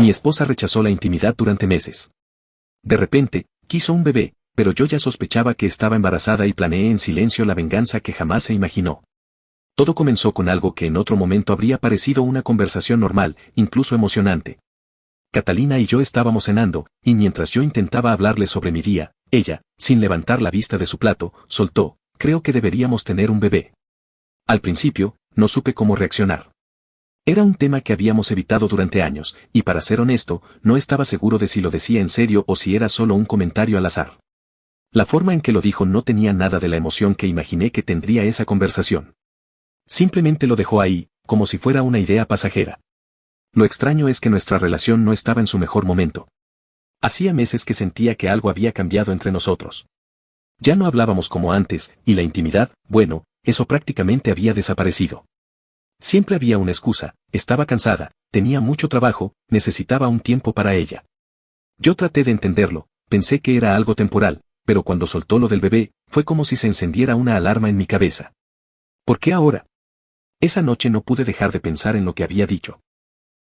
Mi esposa rechazó la intimidad durante meses. De repente, quiso un bebé, pero yo ya sospechaba que estaba embarazada y planeé en silencio la venganza que jamás se imaginó. Todo comenzó con algo que en otro momento habría parecido una conversación normal, incluso emocionante. Catalina y yo estábamos cenando, y mientras yo intentaba hablarle sobre mi día, ella, sin levantar la vista de su plato, soltó: creo que deberíamos tener un bebé. Al principio, no supe cómo reaccionar. Era un tema que habíamos evitado durante años, y para ser honesto, no estaba seguro de si lo decía en serio o si era solo un comentario al azar. La forma en que lo dijo no tenía nada de la emoción que imaginé que tendría esa conversación. Simplemente lo dejó ahí, como si fuera una idea pasajera. Lo extraño es que nuestra relación no estaba en su mejor momento. Hacía meses que sentía que algo había cambiado entre nosotros. Ya no hablábamos como antes, y la intimidad, bueno, eso prácticamente había desaparecido. Siempre había una excusa: estaba cansada, tenía mucho trabajo, necesitaba un tiempo para ella. Yo traté de entenderlo, pensé que era algo temporal, pero cuando soltó lo del bebé, fue como si se encendiera una alarma en mi cabeza. ¿Por qué ahora? Esa noche no pude dejar de pensar en lo que había dicho.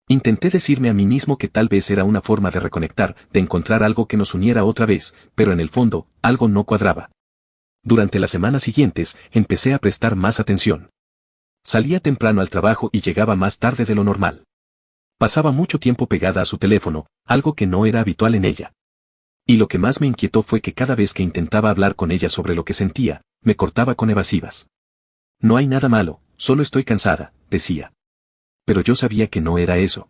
Intenté decirme a mí mismo que tal vez era una forma de reconectar, de encontrar algo que nos uniera otra vez, pero en el fondo, algo no cuadraba. Durante las semanas siguientes, empecé a prestar más atención. Salía temprano al trabajo y llegaba más tarde de lo normal. Pasaba mucho tiempo pegada a su teléfono, algo que no era habitual en ella. Y lo que más me inquietó fue que cada vez que intentaba hablar con ella sobre lo que sentía, me cortaba con evasivas. No hay nada malo, solo estoy cansada, decía. Pero yo sabía que no era eso.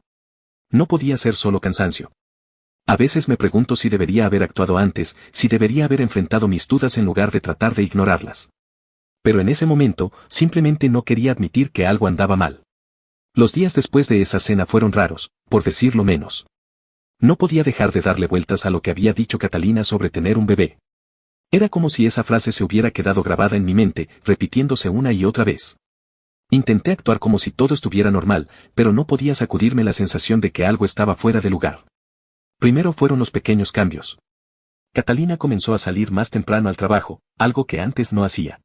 No podía ser solo cansancio. A veces me pregunto si debería haber actuado antes, si debería haber enfrentado mis dudas en lugar de tratar de ignorarlas. Pero en ese momento, simplemente no quería admitir que algo andaba mal. Los días después de esa cena fueron raros, por decirlo menos. No podía dejar de darle vueltas a lo que había dicho Catalina sobre tener un bebé. Era como si esa frase se hubiera quedado grabada en mi mente, repitiéndose una y otra vez. Intenté actuar como si todo estuviera normal, pero no podía sacudirme la sensación de que algo estaba fuera de lugar. Primero fueron los pequeños cambios. Catalina comenzó a salir más temprano al trabajo, algo que antes no hacía.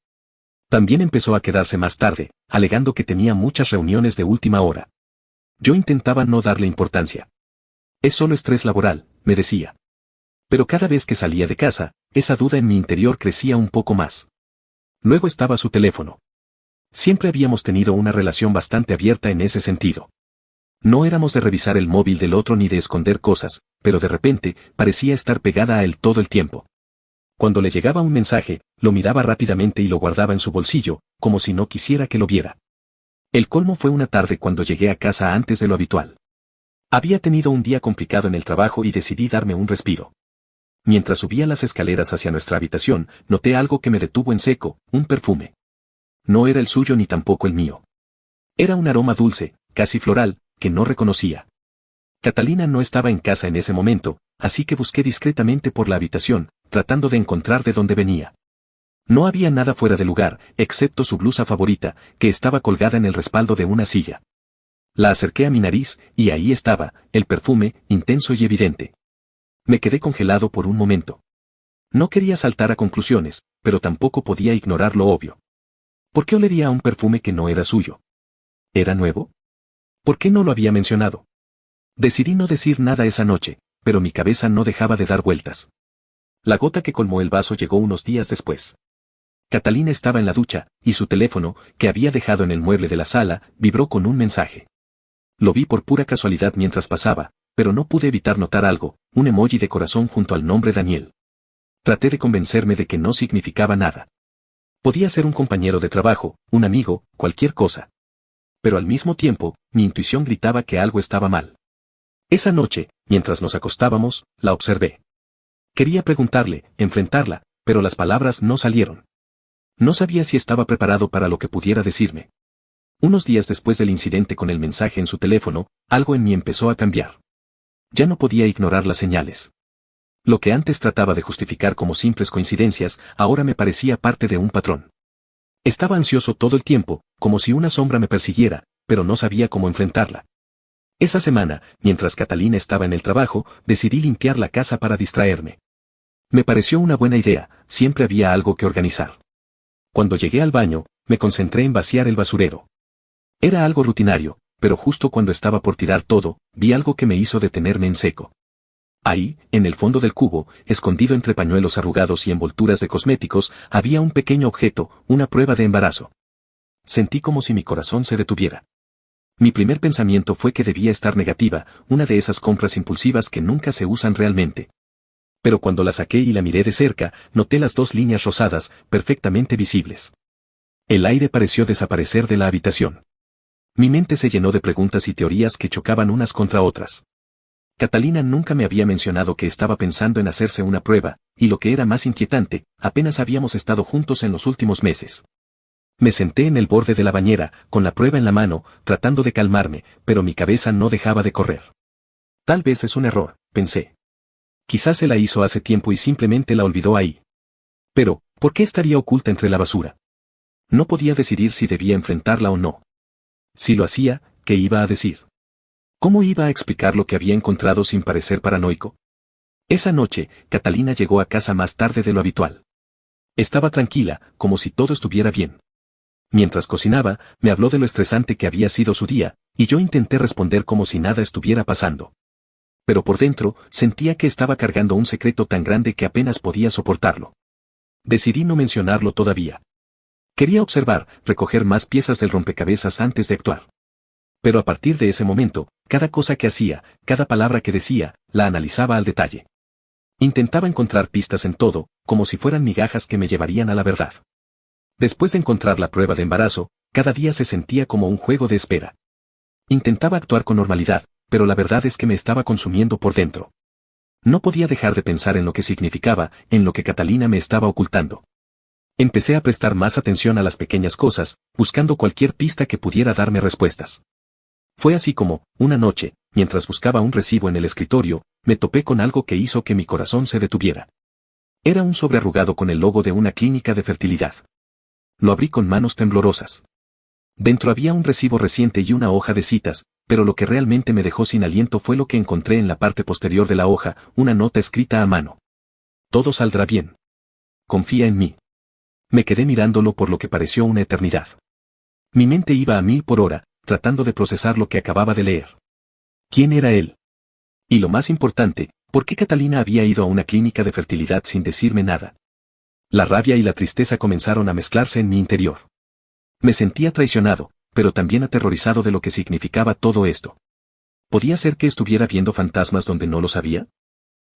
También empezó a quedarse más tarde, alegando que tenía muchas reuniones de última hora. Yo intentaba no darle importancia. Es solo estrés laboral, me decía. Pero cada vez que salía de casa, esa duda en mi interior crecía un poco más. Luego estaba su teléfono. Siempre habíamos tenido una relación bastante abierta en ese sentido. No éramos de revisar el móvil del otro ni de esconder cosas, pero de repente, parecía estar pegada a él todo el tiempo. Cuando le llegaba un mensaje, lo miraba rápidamente y lo guardaba en su bolsillo, como si no quisiera que lo viera. El colmo fue una tarde cuando llegué a casa antes de lo habitual. Había tenido un día complicado en el trabajo y decidí darme un respiro. Mientras subía las escaleras hacia nuestra habitación, noté algo que me detuvo en seco: un perfume. No era el suyo ni tampoco el mío. Era un aroma dulce, casi floral, que no reconocía. Catalina no estaba en casa en ese momento, así que busqué discretamente por la habitación, tratando de encontrar de dónde venía. No había nada fuera de lugar, excepto su blusa favorita, que estaba colgada en el respaldo de una silla. La acerqué a mi nariz, y ahí estaba, el perfume, intenso y evidente. Me quedé congelado por un momento. No quería saltar a conclusiones, pero tampoco podía ignorar lo obvio. ¿Por qué olería a un perfume que no era suyo? ¿Era nuevo? ¿Por qué no lo había mencionado? Decidí no decir nada esa noche, pero mi cabeza no dejaba de dar vueltas. La gota que colmó el vaso llegó unos días después. Catalina estaba en la ducha, y su teléfono, que había dejado en el mueble de la sala, vibró con un mensaje. Lo vi por pura casualidad mientras pasaba, pero no pude evitar notar algo: un emoji de corazón junto al nombre Daniel. Traté de convencerme de que no significaba nada. Podía ser un compañero de trabajo, un amigo, cualquier cosa. Pero al mismo tiempo, mi intuición gritaba que algo estaba mal. Esa noche, mientras nos acostábamos, la observé. Quería preguntarle, enfrentarla, pero las palabras no salieron. No sabía si estaba preparado para lo que pudiera decirme. Unos días después del incidente con el mensaje en su teléfono, algo en mí empezó a cambiar. Ya no podía ignorar las señales. Lo que antes trataba de justificar como simples coincidencias, ahora me parecía parte de un patrón. Estaba ansioso todo el tiempo, como si una sombra me persiguiera, pero no sabía cómo enfrentarla. Esa semana, mientras Catalina estaba en el trabajo, decidí limpiar la casa para distraerme. Me pareció una buena idea, siempre había algo que organizar. Cuando llegué al baño, me concentré en vaciar el basurero. Era algo rutinario, pero justo cuando estaba por tirar todo, vi algo que me hizo detenerme en seco. Ahí, en el fondo del cubo, escondido entre pañuelos arrugados y envolturas de cosméticos, había un pequeño objeto, una prueba de embarazo. Sentí como si mi corazón se detuviera. Mi primer pensamiento fue que debía estar negativa, una de esas compras impulsivas que nunca se usan realmente. Pero cuando la saqué y la miré de cerca, noté las 2 líneas rosadas, perfectamente visibles. El aire pareció desaparecer de la habitación. Mi mente se llenó de preguntas y teorías que chocaban unas contra otras. Catalina nunca me había mencionado que estaba pensando en hacerse una prueba, y lo que era más inquietante, apenas habíamos estado juntos en los últimos meses. Me senté en el borde de la bañera, con la prueba en la mano, tratando de calmarme, pero mi cabeza no dejaba de correr. Tal vez es un error, pensé. Quizás se la hizo hace tiempo y simplemente la olvidó ahí. Pero, ¿por qué estaría oculta entre la basura? No podía decidir si debía enfrentarla o no. Si lo hacía, ¿qué iba a decir? ¿Cómo iba a explicar lo que había encontrado sin parecer paranoico? Esa noche, Catalina llegó a casa más tarde de lo habitual. Estaba tranquila, como si todo estuviera bien. Mientras cocinaba, me habló de lo estresante que había sido su día, y yo intenté responder como si nada estuviera pasando. Pero por dentro, sentía que estaba cargando un secreto tan grande que apenas podía soportarlo. Decidí no mencionarlo todavía. Quería observar, recoger más piezas del rompecabezas antes de actuar. Pero a partir de ese momento, cada cosa que hacía, cada palabra que decía, la analizaba al detalle. Intentaba encontrar pistas en todo, como si fueran migajas que me llevarían a la verdad. Después de encontrar la prueba de embarazo, cada día se sentía como un juego de espera. Intentaba actuar con normalidad, pero la verdad es que me estaba consumiendo por dentro. No podía dejar de pensar en lo que significaba, en lo que Catalina me estaba ocultando. Empecé a prestar más atención a las pequeñas cosas, buscando cualquier pista que pudiera darme respuestas. Fue así como, una noche, mientras buscaba un recibo en el escritorio, me topé con algo que hizo que mi corazón se detuviera. Era un sobre arrugado con el logo de una clínica de fertilidad. Lo abrí con manos temblorosas. Dentro había un recibo reciente y una hoja de citas, pero lo que realmente me dejó sin aliento fue lo que encontré en la parte posterior de la hoja, una nota escrita a mano. Todo saldrá bien. Confía en mí. Me quedé mirándolo por lo que pareció una eternidad. Mi mente iba a 1000 por hora, tratando de procesar lo que acababa de leer. ¿Quién era él? Y lo más importante, ¿por qué Catalina había ido a una clínica de fertilidad sin decirme nada? La rabia y la tristeza comenzaron a mezclarse en mi interior. Me sentía traicionado, pero también aterrorizado de lo que significaba todo esto. ¿Podía ser que estuviera viendo fantasmas donde no lo sabía?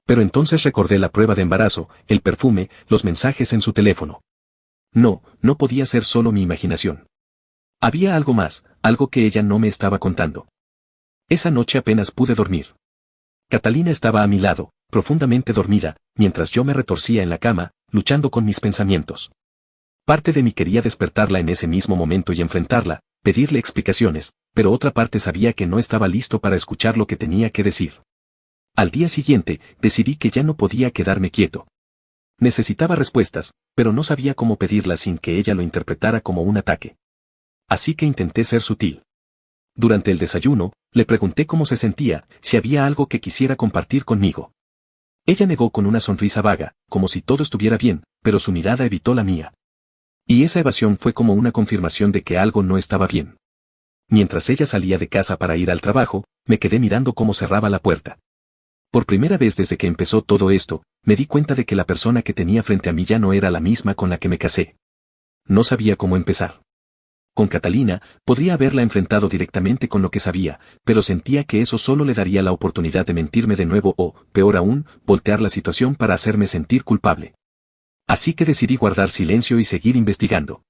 Pero entonces recordé la prueba de embarazo, el perfume, los mensajes en su teléfono. No, no podía ser solo mi imaginación. Había algo más, algo que ella no me estaba contando. Esa noche apenas pude dormir. Catalina estaba a mi lado, profundamente dormida, mientras yo me retorcía en la cama, luchando con mis pensamientos. Parte de mí quería despertarla en ese mismo momento y enfrentarla, pedirle explicaciones, pero otra parte sabía que no estaba listo para escuchar lo que tenía que decir. Al día siguiente, decidí que ya no podía quedarme quieto. Necesitaba respuestas, pero no sabía cómo pedirlas sin que ella lo interpretara como un ataque. Así que intenté ser sutil. Durante el desayuno, le pregunté cómo se sentía, si había algo que quisiera compartir conmigo. Ella negó con una sonrisa vaga, como si todo estuviera bien, pero su mirada evitó la mía. Y esa evasión fue como una confirmación de que algo no estaba bien. Mientras ella salía de casa para ir al trabajo, me quedé mirando cómo cerraba la puerta. Por primera vez desde que empezó todo esto, me di cuenta de que la persona que tenía frente a mí ya no era la misma con la que me casé. No sabía cómo empezar. Con Catalina, podría haberla enfrentado directamente con lo que sabía, pero sentía que eso solo le daría la oportunidad de mentirme de nuevo o, peor aún, voltear la situación para hacerme sentir culpable. Así que decidí guardar silencio y seguir investigando.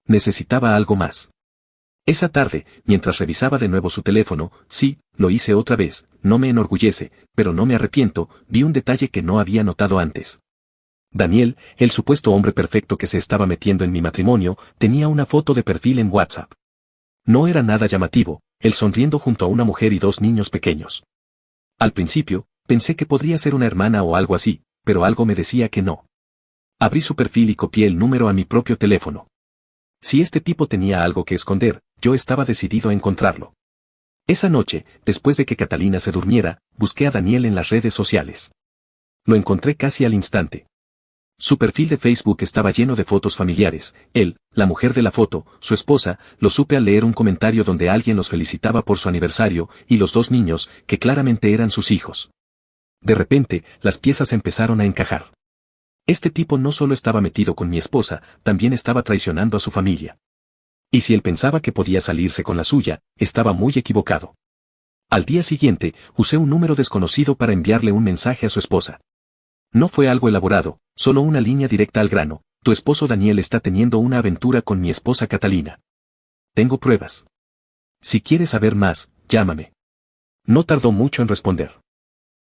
Necesitaba algo más. Esa tarde, mientras revisaba de nuevo su teléfono, sí, lo hice otra vez, no me enorgullece, pero no me arrepiento, vi un detalle que no había notado antes. Daniel, el supuesto hombre perfecto que se estaba metiendo en mi matrimonio, tenía una foto de perfil en WhatsApp. No era nada llamativo, él sonriendo junto a una mujer y 2 niños pequeños. Al principio, pensé que podría ser una hermana o algo así, pero algo me decía que no. Abrí su perfil y copié el número a mi propio teléfono. Si este tipo tenía algo que esconder, yo estaba decidido a encontrarlo. Esa noche, después de que Catalina se durmiera, busqué a Daniel en las redes sociales. Lo encontré casi al instante. Su perfil de Facebook estaba lleno de fotos familiares, él, la mujer de la foto, su esposa, lo supe al leer un comentario donde alguien los felicitaba por su aniversario, y los dos niños, que claramente eran sus hijos. De repente, las piezas empezaron a encajar. Este tipo no solo estaba metido con mi esposa, también estaba traicionando a su familia. Y si él pensaba que podía salirse con la suya, estaba muy equivocado. Al día siguiente, usé un número desconocido para enviarle un mensaje a su esposa. No fue algo elaborado, solo una línea directa al grano: tu esposo Daniel está teniendo una aventura con mi esposa Catalina. Tengo pruebas. Si quieres saber más, llámame. No tardó mucho en responder.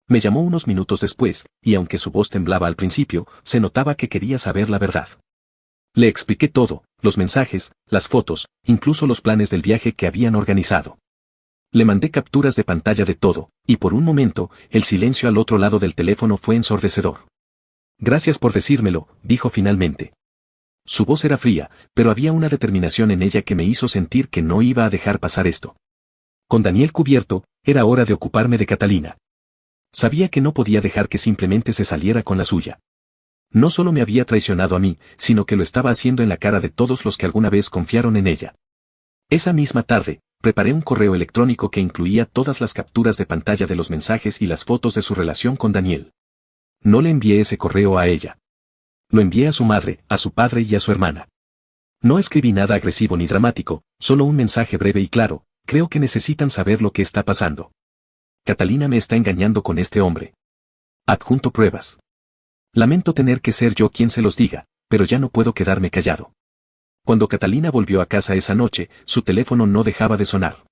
Me llamó unos minutos después, y aunque su voz temblaba al principio, se notaba que quería saber la verdad. Le expliqué todo, los mensajes, las fotos, incluso los planes del viaje que habían organizado. Le mandé capturas de pantalla de todo, y por un momento, el silencio al otro lado del teléfono fue ensordecedor. Gracias por decírmelo, dijo finalmente. Su voz era fría, pero había una determinación en ella que me hizo sentir que no iba a dejar pasar esto. Con Daniel cubierto, era hora de ocuparme de Catalina. Sabía que no podía dejar que simplemente se saliera con la suya. No solo me había traicionado a mí, sino que lo estaba haciendo en la cara de todos los que alguna vez confiaron en ella. Esa misma tarde, preparé un correo electrónico que incluía todas las capturas de pantalla de los mensajes y las fotos de su relación con Daniel. No le envié ese correo a ella. Lo envié a su madre, a su padre y a su hermana. No escribí nada agresivo ni dramático, solo un mensaje breve y claro: creo que necesitan saber lo que está pasando. Catalina me está engañando con este hombre. Adjunto pruebas. Lamento tener que ser yo quien se los diga, pero ya no puedo quedarme callado. Cuando Catalina volvió a casa esa noche, su teléfono no dejaba de sonar.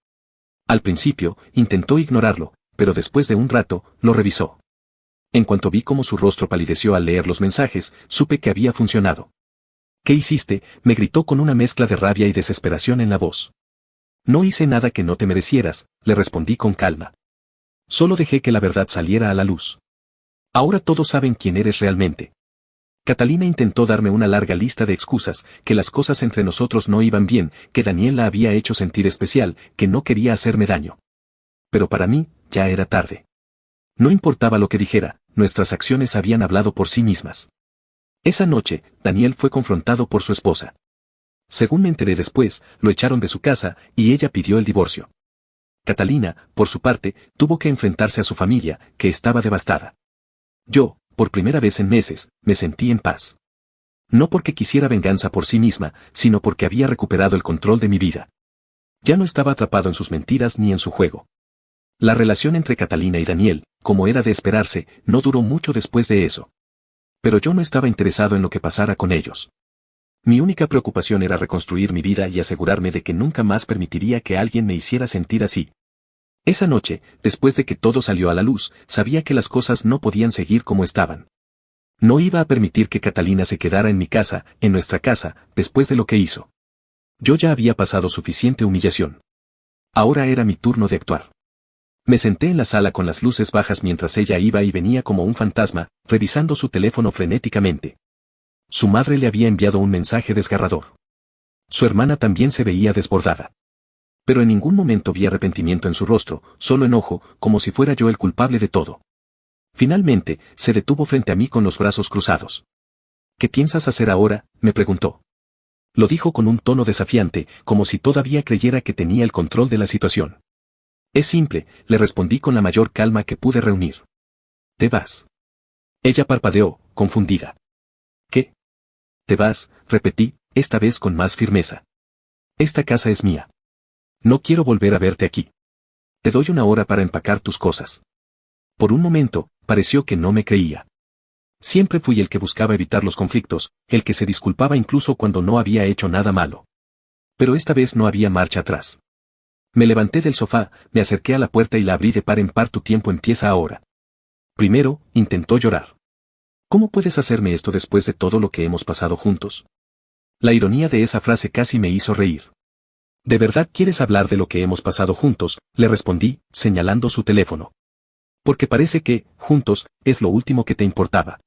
Al principio, intentó ignorarlo, pero después de un rato, lo revisó. En cuanto vi cómo su rostro palideció al leer los mensajes, supe que había funcionado. ¿Qué hiciste?, me gritó con una mezcla de rabia y desesperación en la voz. No hice nada que no te merecieras, le respondí con calma. Solo dejé que la verdad saliera a la luz. Ahora todos saben quién eres realmente. Catalina intentó darme una larga lista de excusas: que las cosas entre nosotros no iban bien, que Daniel la había hecho sentir especial, que no quería hacerme daño. Pero para mí, ya era tarde. No importaba lo que dijera, nuestras acciones habían hablado por sí mismas. Esa noche, Daniel fue confrontado por su esposa. Según me enteré después, lo echaron de su casa, y ella pidió el divorcio. Catalina, por su parte, tuvo que enfrentarse a su familia, que estaba devastada. Yo, por primera vez en meses, me sentí en paz. No porque quisiera venganza por sí misma, sino porque había recuperado el control de mi vida. Ya no estaba atrapado en sus mentiras ni en su juego. La relación entre Catalina y Daniel, como era de esperarse, no duró mucho después de eso. Pero yo no estaba interesado en lo que pasara con ellos. Mi única preocupación era reconstruir mi vida y asegurarme de que nunca más permitiría que alguien me hiciera sentir así. Esa noche, después de que todo salió a la luz, sabía que las cosas no podían seguir como estaban. No iba a permitir que Catalina se quedara en mi casa, en nuestra casa, después de lo que hizo. Yo ya había pasado suficiente humillación. Ahora era mi turno de actuar. Me senté en la sala con las luces bajas mientras ella iba y venía como un fantasma, revisando su teléfono frenéticamente. Su madre le había enviado un mensaje desgarrador. Su hermana también se veía desbordada. Pero en ningún momento vi arrepentimiento en su rostro, solo enojo, como si fuera yo el culpable de todo. Finalmente, se detuvo frente a mí con los brazos cruzados. ¿Qué piensas hacer ahora?, me preguntó. Lo dijo con un tono desafiante, como si todavía creyera que tenía el control de la situación. Es simple, le respondí con la mayor calma que pude reunir. Te vas. Ella parpadeó, confundida. ¿Qué? Te vas, repetí, esta vez con más firmeza. Esta casa es mía. No quiero volver a verte aquí. Te doy una hora para empacar tus cosas. Por un momento, pareció que no me creía. Siempre fui el que buscaba evitar los conflictos, el que se disculpaba incluso cuando no había hecho nada malo. Pero esta vez no había marcha atrás. Me levanté del sofá, me acerqué a la puerta y la abrí de par en par. Tu tiempo empieza ahora. Primero, intentó llorar. ¿Cómo puedes hacerme esto después de todo lo que hemos pasado juntos? La ironía de esa frase casi me hizo reír. ¿De verdad quieres hablar de lo que hemos pasado juntos?, le respondí, señalando su teléfono. Porque parece que, juntos, es lo último que te importaba.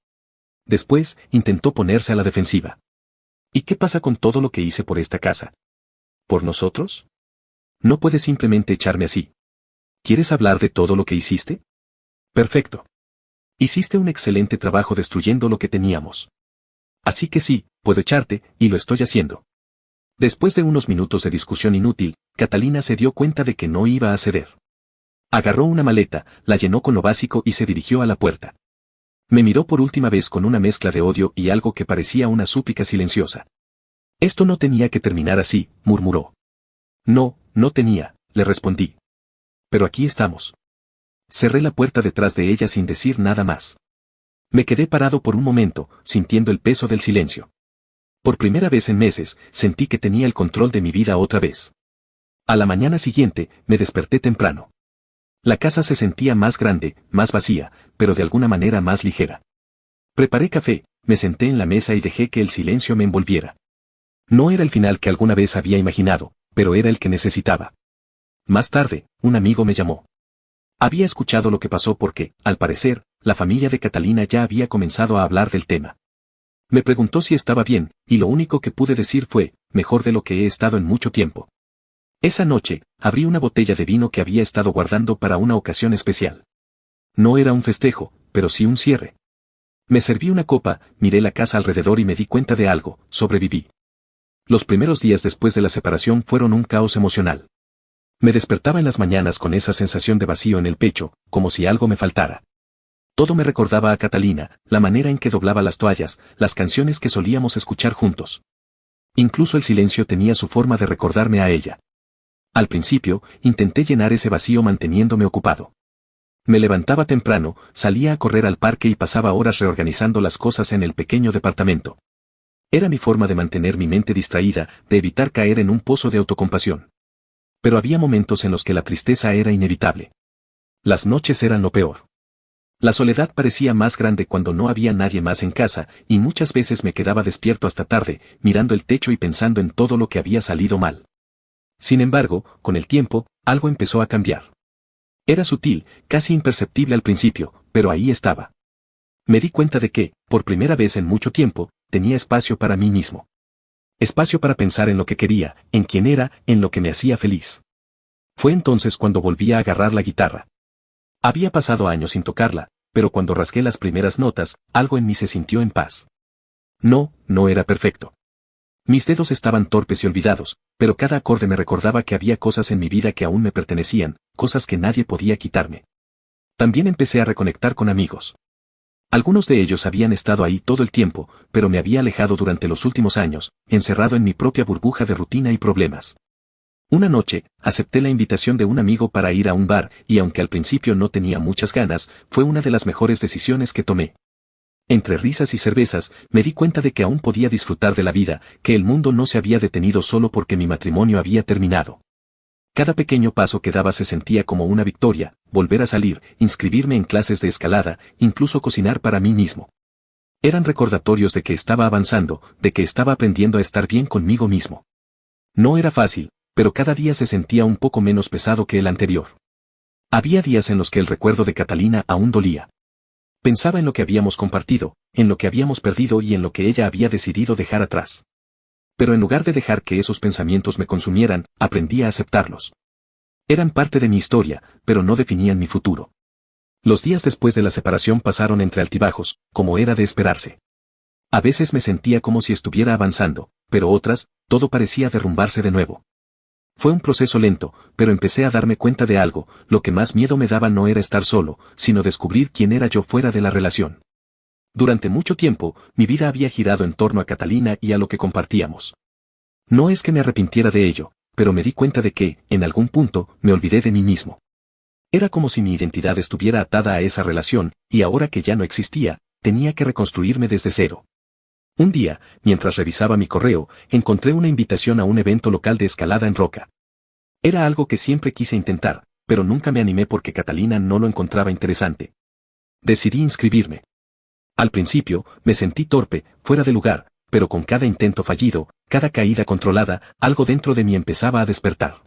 Después, intentó ponerse a la defensiva. ¿Y qué pasa con todo lo que hice por esta casa? ¿Por nosotros? No puedes simplemente echarme así. ¿Quieres hablar de todo lo que hiciste? Perfecto. Hiciste un excelente trabajo destruyendo lo que teníamos. Así que sí, puedo echarte, y lo estoy haciendo. Después de unos minutos de discusión inútil, Catalina se dio cuenta de que no iba a ceder. Agarró una maleta, la llenó con lo básico y se dirigió a la puerta. Me miró por última vez con una mezcla de odio y algo que parecía una súplica silenciosa. Esto no tenía que terminar así, murmuró. No, no tenía, le respondí. Pero aquí estamos. Cerré la puerta detrás de ella sin decir nada más. Me quedé parado por un momento, sintiendo el peso del silencio. Por primera vez en meses, sentí que tenía el control de mi vida otra vez. A la mañana siguiente, me desperté temprano. La casa se sentía más grande, más vacía, pero de alguna manera más ligera. Preparé café, me senté en la mesa y dejé que el silencio me envolviera. No era el final que alguna vez había imaginado, pero era el que necesitaba. Más tarde, un amigo me llamó. Había escuchado lo que pasó porque, al parecer, la familia de Catalina ya había comenzado a hablar del tema. Me preguntó si estaba bien, y lo único que pude decir fue, mejor de lo que he estado en mucho tiempo. Esa noche, abrí una botella de vino que había estado guardando para una ocasión especial. No era un festejo, pero sí un cierre. Me serví una copa, miré la casa alrededor y me di cuenta de algo, sobreviví. Los primeros días después de la separación fueron un caos emocional. Me despertaba en las mañanas con esa sensación de vacío en el pecho, como si algo me faltara. Todo me recordaba a Catalina, la manera en que doblaba las toallas, las canciones que solíamos escuchar juntos. Incluso el silencio tenía su forma de recordarme a ella. Al principio, intenté llenar ese vacío manteniéndome ocupado. Me levantaba temprano, salía a correr al parque y pasaba horas reorganizando las cosas en el pequeño departamento. Era mi forma de mantener mi mente distraída, de evitar caer en un pozo de autocompasión. Pero había momentos en los que la tristeza era inevitable. Las noches eran lo peor. La soledad parecía más grande cuando no había nadie más en casa, y muchas veces me quedaba despierto hasta tarde, mirando el techo y pensando en todo lo que había salido mal. Sin embargo, con el tiempo, algo empezó a cambiar. Era sutil, casi imperceptible al principio, pero ahí estaba. Me di cuenta de que, por primera vez en mucho tiempo, tenía espacio para mí mismo. Espacio para pensar en lo que quería, en quién era, en lo que me hacía feliz. Fue entonces cuando volví a agarrar la guitarra. Había pasado años sin tocarla, pero cuando rasgué las primeras notas, algo en mí se sintió en paz. No, no era perfecto. Mis dedos estaban torpes y olvidados, pero cada acorde me recordaba que había cosas en mi vida que aún me pertenecían, cosas que nadie podía quitarme. También empecé a reconectar con amigos. Algunos de ellos habían estado ahí todo el tiempo, pero me había alejado durante los últimos años, encerrado en mi propia burbuja de rutina y problemas. Una noche, acepté la invitación de un amigo para ir a un bar, y aunque al principio no tenía muchas ganas, fue una de las mejores decisiones que tomé. Entre risas y cervezas, me di cuenta de que aún podía disfrutar de la vida, que el mundo no se había detenido solo porque mi matrimonio había terminado. Cada pequeño paso que daba se sentía como una victoria, volver a salir, inscribirme en clases de escalada, incluso cocinar para mí mismo. Eran recordatorios de que estaba avanzando, de que estaba aprendiendo a estar bien conmigo mismo. No era fácil, pero cada día se sentía un poco menos pesado que el anterior. Había días en los que el recuerdo de Catalina aún dolía. Pensaba en lo que habíamos compartido, en lo que habíamos perdido y en lo que ella había decidido dejar atrás. Pero en lugar de dejar que esos pensamientos me consumieran, aprendí a aceptarlos. Eran parte de mi historia, pero no definían mi futuro. Los días después de la separación pasaron entre altibajos, como era de esperarse. A veces me sentía como si estuviera avanzando, pero otras, todo parecía derrumbarse de nuevo. Fue un proceso lento, pero empecé a darme cuenta de algo, lo que más miedo me daba no era estar solo, sino descubrir quién era yo fuera de la relación. Durante mucho tiempo, mi vida había girado en torno a Catalina y a lo que compartíamos. No es que me arrepintiera de ello, pero me di cuenta de que, en algún punto, me olvidé de mí mismo. Era como si mi identidad estuviera atada a esa relación, y ahora que ya no existía, tenía que reconstruirme desde cero. Un día, mientras revisaba mi correo, encontré una invitación a un evento local de escalada en roca. Era algo que siempre quise intentar, pero nunca me animé porque Catalina no lo encontraba interesante. Decidí inscribirme. Al principio, me sentí torpe, fuera de lugar, pero con cada intento fallido, cada caída controlada, algo dentro de mí empezaba a despertar.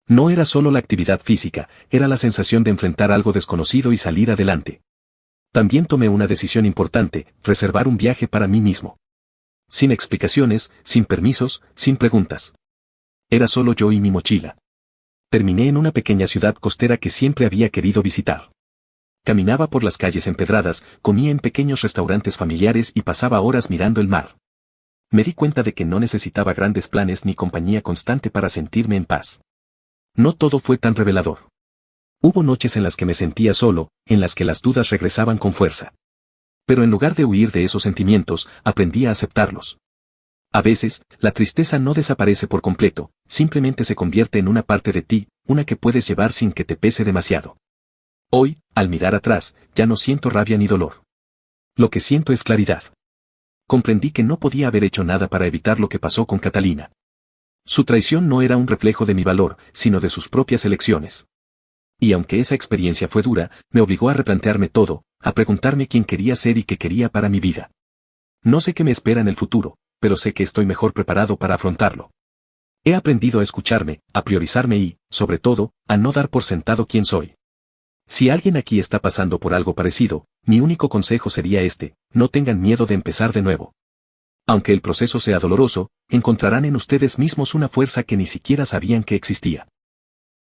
No era solo la actividad física, era la sensación de enfrentar algo desconocido y salir adelante. También tomé una decisión importante, reservar un viaje para mí mismo. Sin explicaciones, sin permisos, sin preguntas. Era solo yo y mi mochila. Terminé en una pequeña ciudad costera que siempre había querido visitar. Caminaba por las calles empedradas, comía en pequeños restaurantes familiares y pasaba horas mirando el mar. Me di cuenta de que no necesitaba grandes planes ni compañía constante para sentirme en paz. No todo fue tan revelador. Hubo noches en las que me sentía solo, en las que las dudas regresaban con fuerza. Pero en lugar de huir de esos sentimientos, aprendí a aceptarlos. A veces, la tristeza no desaparece por completo, simplemente se convierte en una parte de ti, una que puedes llevar sin que te pese demasiado. Hoy, al mirar atrás, ya no siento rabia ni dolor. Lo que siento es claridad. Comprendí que no podía haber hecho nada para evitar lo que pasó con Catalina. Su traición no era un reflejo de mi valor, sino de sus propias elecciones. Y aunque esa experiencia fue dura, me obligó a replantearme todo, a preguntarme quién quería ser y qué quería para mi vida. No sé qué me espera en el futuro, pero sé que estoy mejor preparado para afrontarlo. He aprendido a escucharme, a priorizarme y, sobre todo, a no dar por sentado quién soy. Si alguien aquí está pasando por algo parecido, mi único consejo sería este: no tengan miedo de empezar de nuevo. Aunque el proceso sea doloroso, encontrarán en ustedes mismos una fuerza que ni siquiera sabían que existía.